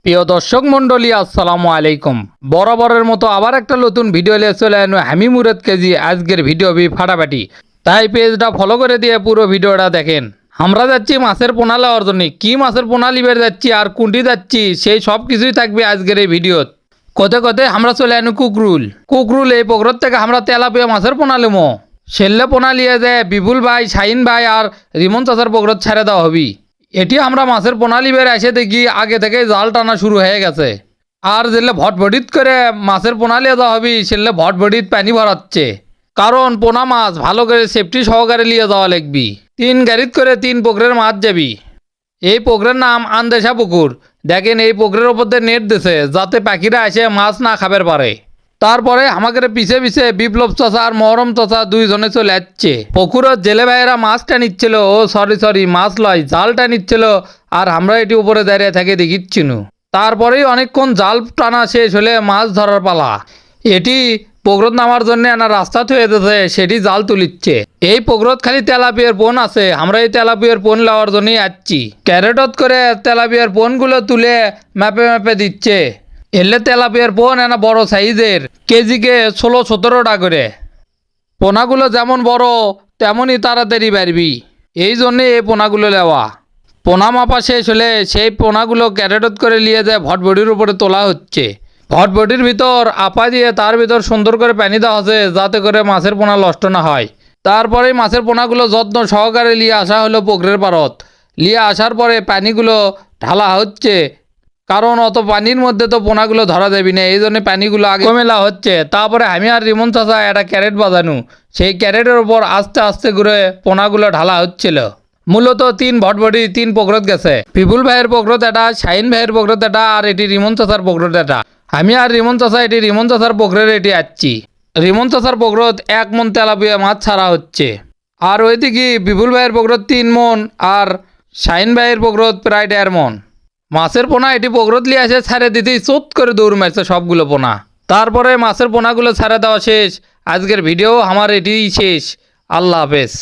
প্রিয় দর্শক মন্ডলী আসসালামু আলাইকুম। বরাবরের মতো আবার একটা নতুন ভিডিও নিয়ে চলে এলো আমি মুরাদ কেজি। আজকের ভিডিও ফাটাফাটি, তাই পেজটা ফলো করে দিয়ে পুরো ভিডিওটা দেখেন। আমরা যাচ্ছি মাছের পোনা লওয়ার জন্য। কি মাছের পোনা লিবের যাচ্ছি আর কোনটি যাচ্ছি সেই সব কিছুই থাকবে আজকের এই ভিডিওত। কোথে কোথে আমরা চলে আনো কুকরুল এই পুকুর থেকে আমরা তেলাপিয়া মাছের পোনা লিমো। সেল্লে পোনা লিয়ে যায় বিপুল ভাই, শাহিন ভাই আর রিমন চাচার পুকুরত ছেড়ে দেওয়া হবি। এটি আমরা মাছের পোনা লিবের এসে দেখি আগে থেকে জাল টানা শুরু হয়ে গেছে। আর যেলে ভটভটিত করে মাছের পোনা লিয়ে যাওয়া হবি সেলে ভটভটিত পানি ভরাচ্ছে। কারণ পোনা মাছ ভালো করে সেফটি সহকারে লিয়ে যাওয়া লাগবি। 3 গাড়িত করে 3 পুকুরের মাছ যাবি। এই পুকুরের নাম আন্দেশা পুকুর। দেখেন এই পুকুরের ওপর দিয়ে নেট দিছে যাতে পাখিরা এসে মাছ না খাবার পারে। তারপরে আমাদের পিছে পিছে বিপ্লব চাচা আর মহরম চাচা দুইজনে চলে যাচ্ছে। পুকুরের জেলে ভাইয়েরা মাছ টানিচ্ছিল, সরি মাছ লয় জাল টানিচ্ছিল। আর আমরা এটি উপরে দাঁড়িয়ে থেকে দেখিচ্ছিনু। তারপরেই অনেকক্ষণ জাল টানা শেষ হলে মাছ ধরার পালা। এটি পুকুরত নামার জন্য না রাস্তা থয়ে যেতেছে সেটি জাল তুলিচ্ছে। এই পুকুরত খালি তেলাপিয়ার পোন আছে। আমরা এই তেলাপিয়ার পোন নেওয়ার জন্যই আসছি। ক্যারেটত করে তেলাপিয়ার পোনগুলো তুলে ম্যাপে ম্যাপে দিচ্ছে। এলে তেলাপিয়ার পোন এনা বড় সাইজের, কেজিকে 16-17 টাকা করে। পোনাগুলো যেমন বড় তেমনই তাড়াতাড়ি বাড়বি, এই জন্যে এই পোনাগুলো নেওয়া। পোনা মাপা শেষ হলে সেই পোনাগুলো ক্যারেটত করে নিয়ে যায় ভটভটির উপরে তোলা হচ্ছে। ভটভটির ভিতর আপা দিয়ে তার ভিতর সুন্দর করে পানি দেওয়া আছে যাতে করে মাছের পোনা নষ্ট না হয়। তারপরে মাছের পোনাগুলো যত্ন সহকারে নিয়ে আসা হলো পুকুরের পাড়ত। নিয়ে আসার পরে পানিগুলো ঢালা হচ্ছে, কারণ অত পানির মধ্যে তো পোনাগুলো ধরা যাবি না, এই জন্য পানিগুলো আগে কমেলা হচ্ছে। তারপরে আমি আর রিমন চাচা একটা ক্যারেট বাজানো, সেই ক্যারেটের ওপর আস্তে আস্তে করে পোনাগুলো ঢালা হচ্ছিল। মূলত 3 ভটভটি 3 পুকুরত গেছে। বিপুল ভাইয়ের পুকুরত এটা, শাহিন ভাইয়ের পুকুরত এটা আর এটি রিমন চাচার পুকুরত এটা। আমি আর রিমন চাচা এটি রিমন চাচার পুকুরের এটি আসছি। রিমন চাচার পুকুরত 1 মন তেলাপিয়া মাছ ছাড়া হচ্ছে। আর ওইদিকে বিপুল ভাইয়ের পুকুরত 3 মন আর শাহিন ভাইয়ের পুকুরত প্রায় 1.5 মন মাছের পোনা। এটি পুকুরত লিয়ে আসে ছাড়ে দিতেই চোট করে দৌড় মারছে সবগুলো পোনা। তারপরে মাছের পোনাগুলো ছাড়া দেওয়া শেষ। আজকের ভিডিও আমার এটিই শেষ। আল্লাহ হাফেজ।